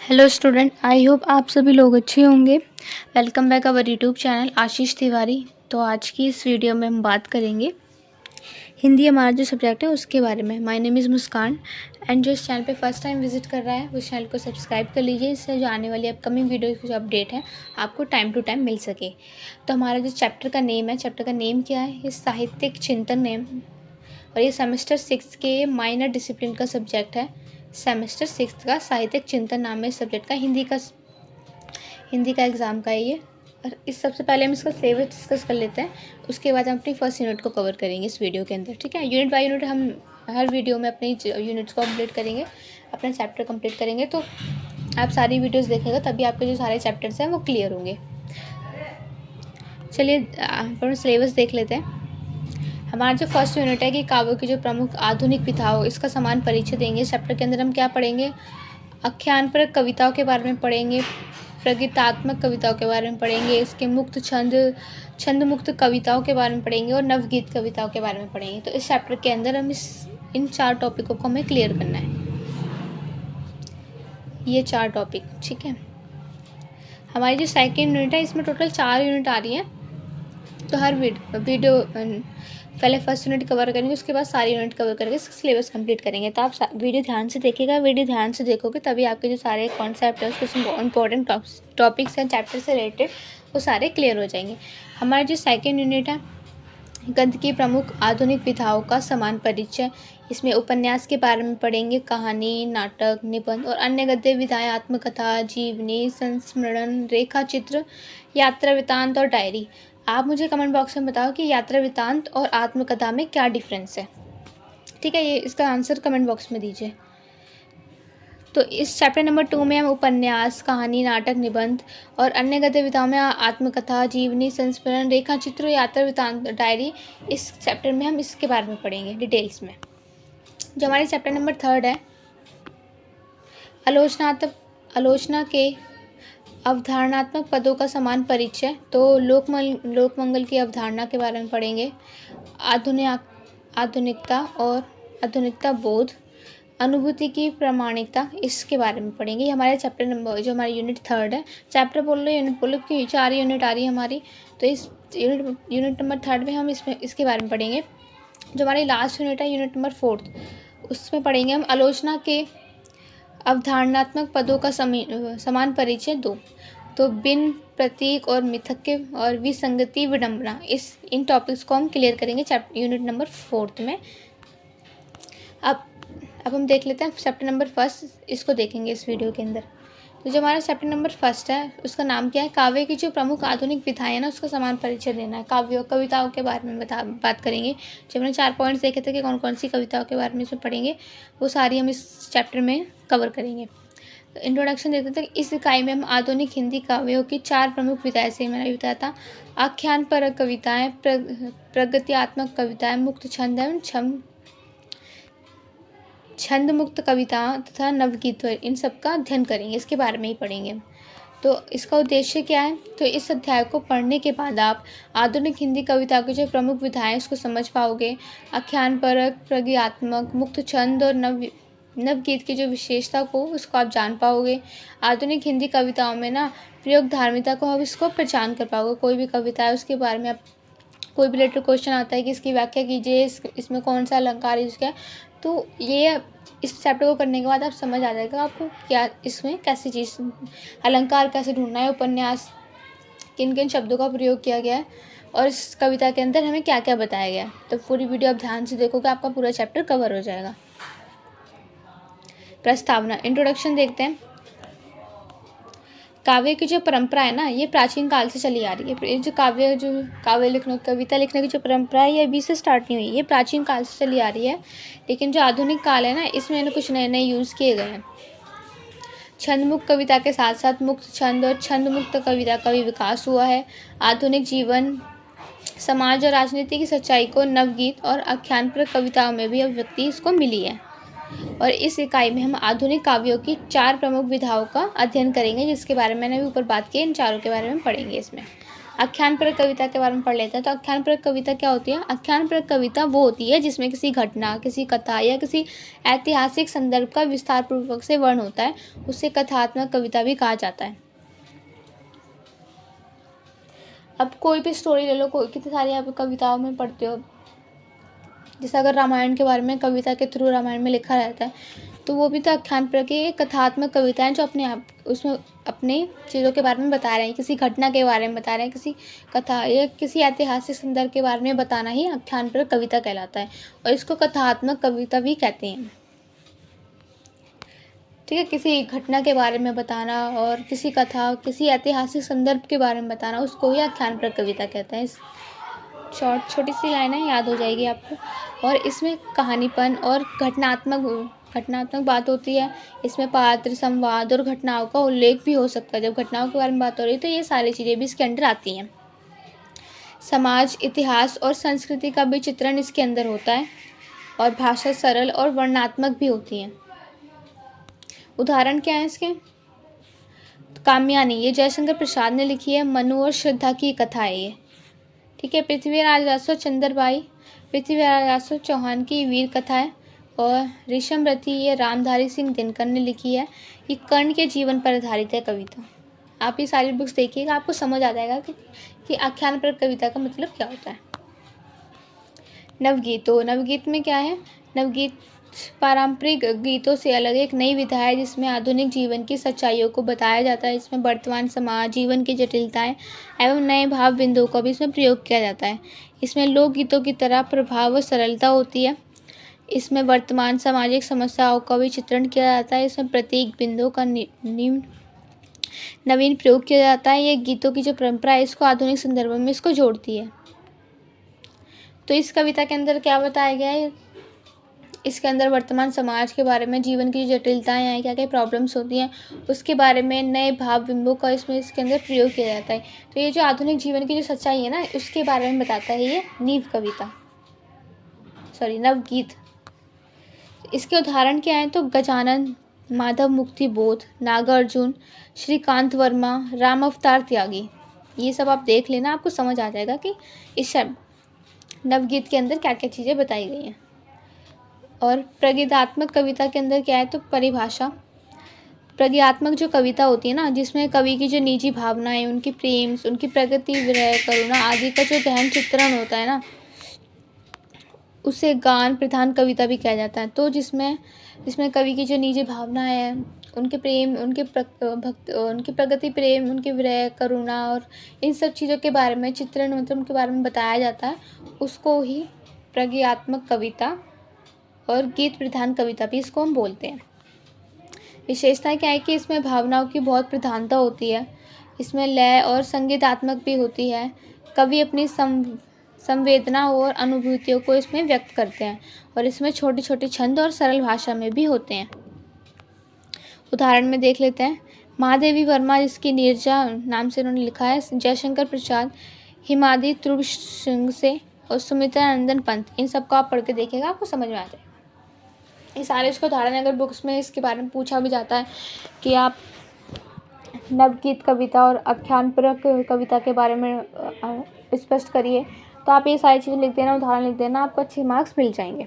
Hello student, I hope आप सभी लोग अच्छे होंगे। Welcome back our YouTube channel Ashish Tiwari. तो आज की इस वीडियो में हम बात करेंगे हिंदी हमारा जो सब्जेक्ट है उसके बारे में। My name is Muskan and जो इस चैनल पे फर्स्ट टाइम विजिट कर रहा है उस चैनल को सब्सक्राइब कर लीजिए, इससे जो आने वाली अपकमिंग वीडियो की जो अपडेट है आपको टाइम टू टाइम मिल सके। तो हमारा जो चैप्टर का नेम है, चैप्टर का नेम क्या है? ये साहित्यिक चिंतन नेम, और ये सेमेस्टर 6 के माइनर डिसिप्लिन का सब्जेक्ट है। सेमेस्टर 6 का साहित्यिक चिंतन नाम है इस सब्जेक्ट का। हिंदी का एग्ज़ाम का है ये। और इस सबसे पहले हम इसका सिलेबस डिस्कस कर लेते हैं, उसके बाद हम अपनी फर्स्ट यूनिट को कवर करेंगे इस वीडियो के अंदर। ठीक है, यूनिट बाय यूनिट हम हर वीडियो में अपनी यूनिट्स को कंप्लीट करेंगे, अपना चैप्टर कंप्लीट करेंगे। तो आप सारी वीडियोस देखेंगे तभी आपके जो सारे चैप्टर्स हैं वो क्लियर होंगे। चलिए अपना सिलेबस देख लेते हैं। हमारा जो फर्स्ट यूनिट है कि काव्यों की जो प्रमुख आधुनिक विधाओं, इसका समान परिचय देंगे। इस चैप्टर के अंदर हम क्या पढ़ेंगे? आख्यान पर कविताओं के बारे में पढ़ेंगे, प्रगीतात्मक कविताओं के बारे में पढ़ेंगे, इसके मुक्त छंद मुक्त कविताओं के बारे में पढ़ेंगे और नवगीत कविताओं के बारे में पढ़ेंगे। तो इस चैप्टर के अंदर हम इन 4 टॉपिकों को हमें क्लियर करना है, ये 4 टॉपिक। ठीक है, हमारी जो सेकेंड यूनिट है इसमें टोटल 4 यूनिट आ रही हैं। तो हर वीडियो पहले फर्स्ट यूनिट कवर करेंगे, उसके बाद सारी यूनिट कवर करके सिलेबस कंप्लीट करेंगे। तो आप वीडियो ध्यान से देखिएगा, वीडियो ध्यान से देखोगे तभी आपके जो सारे कॉन्सेप्ट है, उसके इंपॉर्टेंट टॉपिक्स हैं चैप्टर से रिलेटेड, वो सारे क्लियर हो जाएंगे। हमारी जो सेकेंड यूनिट है गद्य की प्रमुख आधुनिक विधाओं का समान परिचय, इसमें उपन्यास के बारे में पढ़ेंगे, कहानी, नाटक, निबंध और अन्य गद्य विधाएं, आत्मकथा, जीवनी, संस्मरण, रेखा चित्र, यात्रा वृत्तांत और डायरी। आप मुझे कमेंट बॉक्स में बताओ कि यात्रा वृत्तांत और आत्मकथा में क्या डिफरेंस है। ठीक है, ये इसका आंसर कमेंट बॉक्स में दीजिए। तो इस चैप्टर नंबर 2 में हम उपन्यास, कहानी, नाटक, निबंध और अन्य गद्य विधाओं में आत्मकथा, जीवनी, संस्मरण, रेखा चित्र, यात्रा वृत्तांत, डायरी, इस चैप्टर में हम इसके बारे में पढ़ेंगे डिटेल्स में। जो हमारे चैप्टर नंबर 3 है आलोचना के अवधारणात्मक पदों का समान परिचय, तो लोकमंगल की अवधारणा के बारे में पढ़ेंगे, आधुनिकता और आधुनिकता बोध, अनुभूति की प्रामाणिकता, इसके बारे में पढ़ेंगे। ये हमारे चैप्टर नंबर, जो हमारी यूनिट 3 है, चैप्टर बोल लो यूनिट बोल लो कि 4 यूनिट आ रही है हमारी। तो इस यूनिट नंबर 3 में हम इसके बारे में पढ़ेंगे। जो हमारी लास्ट यूनिट है यूनिट नंबर 4, उसमें पढ़ेंगे हम आलोचना के अवधारणात्मक पदों का समान परिचय 2। तो बिन, प्रतीक और मिथक और विसंगति, विडंबना, इन टॉपिक्स को हम क्लियर करेंगे यूनिट नंबर 4 में। अब हम देख लेते हैं चैप्टर नंबर 1, इसको देखेंगे इस वीडियो के अंदर। तो जो हमारा चैप्टर नंबर 1 है उसका नाम क्या है? काव्य की जो प्रमुख आधुनिक विधाएं हैं ना, उसका समान परिचय देना है। कविताओं के बारे में बात करेंगे। जब हमने 4 पॉइंट्स देखे थे कि कौन कौन सी कविताओं के बारे में इसमें पढ़ेंगे, वो सारी हम इस चैप्टर में कवर करेंगे। तो इंट्रोडक्शन देते थे। इस इकाई में हम आधुनिक हिंदी काव्यों की 4 प्रमुख विधाएं से मैंने बताया था। आख्यान परक कविताएं, प्रगत्यात्मक कविताएं, मुक्त छंद एवं छंद मुक्त कविता तथा नवगीत, इन सब का अध्ययन करेंगे, इसके बारे में ही पढ़ेंगे। तो इसका उद्देश्य क्या है? तो इस अध्याय को पढ़ने के बाद आप आधुनिक हिंदी कविता की जो प्रमुख विधाएं उसको समझ पाओगे। आख्यान परक, प्रगीतात्मक, मुक्त छंद और नवगीत की जो विशेषता को उसको आप जान पाओगे। आधुनिक हिंदी कविताओं में ना प्रयोग धार्मिकता को आप इसको पहचान कर पाओगे। कोई भी कविता है उसके बारे में आप, कोई भी रिलेटेड क्वेश्चन आता है कि इसकी व्याख्या कीजिए, इसमें कौन सा अलंकार यूज किया, तो ये इस चैप्टर को करने के बाद आप समझ आ जाएगा आपको क्या इसमें कैसी चीज़, अलंकार कैसे ढूंढना है, उपन्यास किन किन शब्दों का प्रयोग किया गया है और इस कविता के अंदर हमें क्या क्या बताया गया है। तो पूरी वीडियो आप ध्यान से देखोगे, आपका पूरा चैप्टर कवर हो जाएगा। प्रस्तावना, इंट्रोडक्शन देखते हैं। काव्य की जो परंपरा है ना, ये प्राचीन काल से चली आ रही है। ये जो काव्य लिखने, कविता लिखने की जो परंपरा है, ये अभी से स्टार्ट नहीं हुई, ये प्राचीन काल से चली आ रही है। लेकिन जो आधुनिक काल है ना, इसमें कुछ नए नए यूज़ किए गए हैं। छंद मुक्त कविता के साथ साथ मुक्त छंद और छंद मुक्त कविता का भी विकास हुआ है। आधुनिक जीवन, समाज और राजनीति की सच्चाई को नवगीत और आख्यान पर कविताओं में भी अभिव्यक्ति इसको मिली है। और इस इकाई में हम आधुनिक काव्यों की 4 प्रमुख विधाओं का अध्ययन करेंगे, जिसके बारे में मैंने अभी ऊपर बात की। इन चारों के बारे में पढ़ेंगे इसमें। आख्यान परक कविता के बारे में पढ़ लेते हैं। तो आख्यान परक कविता क्या होती है? आख्यान परक कविता वो होती है जिसमें किसी घटना, किसी कथा या किसी ऐतिहासिक संदर्भ का विस्तार पूर्वक से वर्णन होता है, उसे कथात्मक कविता भी कहा जाता है। अब कोई भी स्टोरी ले लो, कोई कितनी सारी आप कविताओं में पढ़ते हो, जैसे अगर रामायण के बारे में कविता के थ्रू रामायण में लिखा रहता है, तो वो भी तो आख्यान परक की कथात्मक कविता है, जो अपने आप उसमें अपने चीज़ों के बारे में बता रहे हैं, किसी घटना के बारे में बता रहे हैं, किसी कथा या किसी ऐतिहासिक संदर्भ के बारे में बताना ही आख्यान परक कविता कहलाता है, और इसको कथात्मक कविता भी कहते हैं। ठीक है, किसी घटना के बारे में बताना और किसी कथा, किसी ऐतिहासिक संदर्भ के बारे में बताना, उसको ही आख्यान परक कविता कहते हैं। छोटी सी लाइन है, याद हो जाएगी आपको। और इसमें कहानीपन और घटनात्मक बात होती है। इसमें पात्र, संवाद और घटनाओं का उल्लेख भी हो सकता है। जब घटनाओं के बारे में बात हो रही है तो ये सारी चीज़ें भी इसके अंदर आती हैं। समाज, इतिहास और संस्कृति का भी चित्रण इसके अंदर होता है, और भाषा सरल और वर्णनात्मक भी होती है। उदाहरण क्या है इसके? कामयानी, ये जयशंकर प्रसाद ने लिखी है। मनु और श्रद्धा की कथा है ये। ठीक है। पृथ्वीराज रासो चौहान की वीर कथा है। और ऋषमरथी, ये रामधारी सिंह दिनकर ने लिखी है। ये कर्ण के जीवन पर आधारित है कविता। आप ये सारी बुक्स देखिएगा, आपको समझ आ जाएगा कि आख्यान परक कविता का मतलब क्या होता है। नवगीत, तो नवगीत में क्या है? नवगीत पारंपरिक गीतों से अलग एक नई विधा है जिसमें आधुनिक जीवन की सच्चाइयों को बताया जाता है। इसमें वर्तमान समाज, जीवन की जटिलताएं एवं नए भाव बिंदुओं का भी इसमें प्रयोग किया जाता है। इसमें लोकगीतों की तरह प्रभाव व सरलता होती है। इसमें वर्तमान सामाजिक समस्याओं का भी चित्रण किया जाता है। इसमें प्रतीक बिंदुओं का नवीन प्रयोग किया जाता है। ये गीतों की जो परंपरा है इसको आधुनिक संदर्भों में इसको जोड़ती है। तो इस कविता के अंदर क्या बताया गया है? इसके अंदर वर्तमान समाज के बारे में, जीवन की जटिलताएं हैं, क्या क्या प्रॉब्लम्स होती हैं, उसके बारे में नए भाव बिंबों का इसमें इसके अंदर प्रयोग किया जाता है। तो ये जो आधुनिक जीवन की जो सच्चाई है ना, उसके बारे में बताता है ये नवगीत। इसके उदाहरण क्या हैं? तो गजानन, माधव मुक्ति बोध, नागार्जुन, श्रीकांत वर्मा, राम अवतार त्यागी, ये सब आप देख लेना, आपको समझ आ जाएगा कि इस नवगीत के अंदर क्या क्या चीज़ें बताई गई हैं। और प्रगीतात्मक कविता के अंदर क्या है? तो परिभाषा। प्रगीतात्मक जो कविता होती है ना, जिसमें कवि की जो निजी भावनाएं, उनकी प्रेम, उनकी प्रगति, विरह, करुणा आदि का जो गहन चित्रण होता है ना, उसे गान प्रधान कविता भी कहा जाता है। तो जिसमें कवि की जो निजी भावनाएं हैं, उनके प्रेम, उनके प्रगति, प्रेम, उनके विरह, करुणा और इन सब चीज़ों के बारे में चित्रण, मतलब उनके बारे में बताया जाता है, उसको ही प्रगीतात्मक कविता और गीत प्रधान कविता भी इसको हम बोलते हैं। विशेषता क्या है कि इसमें भावनाओं की बहुत प्रधानता होती है। इसमें लय और संगीतात्मक भी होती है। कवि अपनी संवेदना और अनुभूतियों को इसमें व्यक्त करते हैं, और इसमें छोटे छोटे छंद और सरल भाषा में भी होते हैं। उदाहरण में देख लेते हैं। महादेवी वर्मा, जिसकी नीरजा नाम से उन्होंने लिखा है। जयशंकर प्रसाद, हिमाद्री ध्रुव सिंह से, और सुमित्रा नंदन पंत, इन सबको आप पढ़ के देखिएगा, आपको समझ में आ जाएगा। ये सारे इसको उदाहरण, अगर बुक्स में इसके बारे में पूछा भी जाता है कि आप नवगीत कविता और आख्यान परक कविता के बारे में स्पष्ट करिए, तो आप ये सारी चीज़ें लिख देना, उदाहरण लिख देना, आपको अच्छे मार्क्स मिल जाएंगे।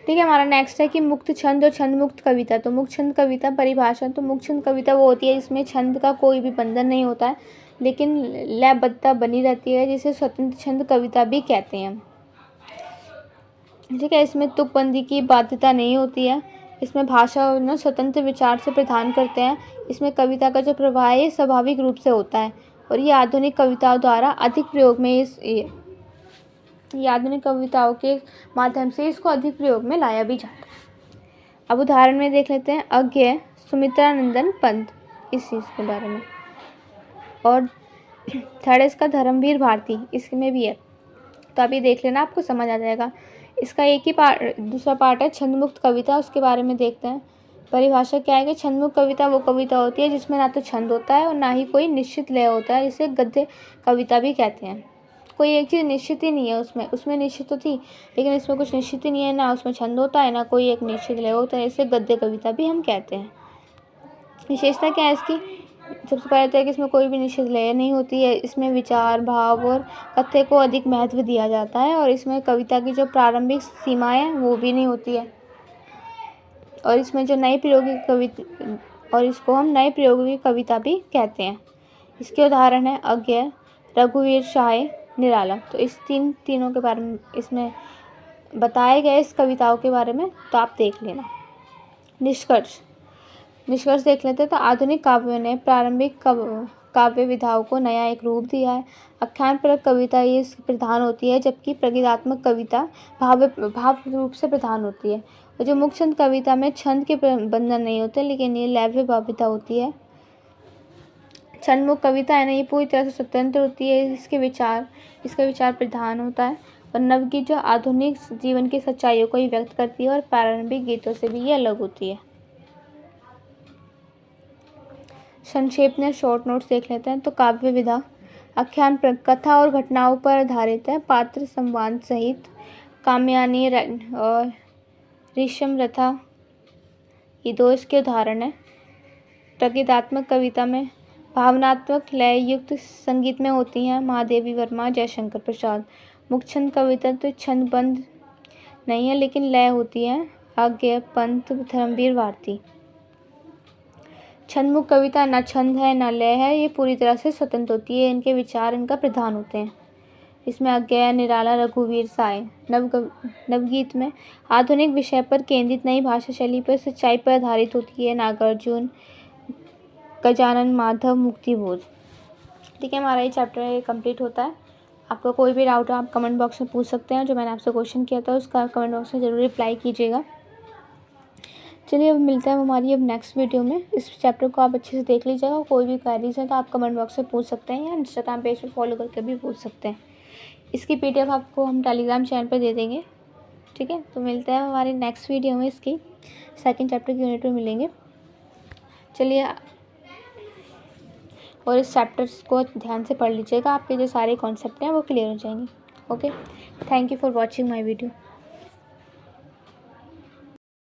ठीक है। हमारा नेक्स्ट है कि मुक्त छंद और छंद मुक्त कविता। तो मुक्त छंद कविता परिभाषा। तो मुक्त छंद कविता वो होती है जिसमें छंद का कोई भी बंधन नहीं होता है, लेकिन लयबद्धता बनी रहती है, जिसे स्वतंत्र छंद कविता भी कहते हैं। ठीक है। इसमें तुकबंदी की बाध्यता नहीं होती है। इसमें भाषा और स्वतंत्र विचार से प्रदान करते हैं। इसमें कविता का जो प्रवाह है स्वाभाविक रूप से होता है, और ये आधुनिक कविताओं द्वारा अधिक प्रयोग में ये आधुनिक कविताओं के माध्यम से इसको अधिक प्रयोग में लाया भी जाता है। अब उदाहरण में देख लेते हैं। अज्ञेय, सुमित्रा नंदन पंत, इस चीज़ के बारे में। और थर्ड इसका धर्मवीर भारती, इसमें भी है, तो आप ये देख लेना, आपको समझ आ जाएगा। इसका एक ही दूसरा पार्ट है छंद मुक्त कविता, उसके बारे में देखते हैं। परिभाषा क्या है कि छंद मुक्त कविता वो कविता होती है जिसमें ना तो छंद होता है और ना ही कोई निश्चित लय होता है, इसे गद्य कविता भी कहते हैं। कोई एक चीज़ निश्चित ही नहीं है उसमें निश्चित तो थी, लेकिन इसमें कुछ निश्चित ही नहीं है, ना उसमें छंद होता है, ना कोई एक निश्चित लय होता है, इसे गद्य कविता भी हम कहते हैं। विशेषता क्या है इसकी? सबसे पहले तो है कि इसमें कोई भी निश्चित लय नहीं होती है। इसमें विचार, भाव और कथ्य को अधिक महत्व दिया जाता है और इसमें कविता की जो प्रारंभिक सीमाएं हैं वो भी नहीं होती है। और इसमें जो नई प्रायोगिक कविता, और इसको हम नई प्रायोगिक कविता भी कहते हैं। इसके उदाहरण है अज्ञेय, रघुवीर शाह, निराला। तो इस तीनों के बारे में इसमें बताए गए इस कविताओं के बारे में तो आप देख लेना। निष्कर्ष देख लेते हैं। तो आधुनिक काव्यों ने प्रारंभिक काव्य विधाओं को नया एक रूप दिया है। आख्यानपरक कविता ये प्रधान होती है, जबकि प्रगीतात्मक कविता भाव रूप से प्रधान होती है। और जो मुख्य छंद कविता में छंद के बंधन नहीं होते, लेकिन ये लैव्य भाविता होती है। छंदमुक्त कविता है ना, ये पूरी तरह से स्वतंत्र होती है। इसका विचार प्रधान होता है। और नवगीत जो आधुनिक जीवन की सच्चाइयों को ही व्यक्त करती है और प्रारंभिक गीतों से भी ये अलग होती है। संक्षेप में शॉर्ट नोट्स देख लेते हैं। तो काव्य विधा आख्यान कथा और घटनाओं पर आधारित है। पात्र संवाद सहित काम्यानी और ऋषम रथा ये दो इसके उदाहरण है। प्रगीतात्मक कविता में भावनात्मक लय युक्त संगीत में होती हैं महादेवी वर्मा, जयशंकर प्रसाद। मुख्य छंद कविता तो छंदबद्ध नहीं है, लेकिन लय होती है अज्ञेय, पंत, धर्मवीर भारती। छंदमुक्त कविता ना छंद है ना लय है, ये पूरी तरह से स्वतंत्र होती है। इनके विचार इनका प्रधान होते हैं। इसमें अज्ञेय, निराला, रघुवीर साय। नवगीत में आधुनिक विषय पर केंद्रित नई भाषा शैली पर सच्चाई पर आधारित होती है। नागार्जुन, गजानन, माधव, मुक्तिभोज। ठीक है, हमारा ये चैप्टर कंप्लीट होता है। आपका कोई भी डाउट हो आप कमेंट बॉक्स में पूछ सकते हैं। जो मैंने आपसे क्वेश्चन किया था उसका कमेंट बॉक्स में ज़रूर रिप्लाई कीजिएगा। चलिए, अब मिलता है हमारी नेक्स्ट वीडियो में। इस चैप्टर को आप अच्छे से देख लीजिएगा। कोई भी क्वेरीज है तो आप कमेंट बॉक्स में पूछ सकते हैं या इंस्टाग्राम पेज पर फॉलो करके भी पूछ सकते हैं। इसकी PDF आपको हम टेलीग्राम चैनल पर दे देंगे। ठीक है, तो मिलते हैं हमारी नेक्स्ट वीडियो में। इसकी सेकंड चैप्टर की यूनिट में मिलेंगे। चलिए, और इस चैप्टर्स को ध्यान से पढ़ लीजिएगा। आपके जो सारे कॉन्सेप्ट हैं वो क्लियर हो जाएंगे। Okay, thank you for watching my video.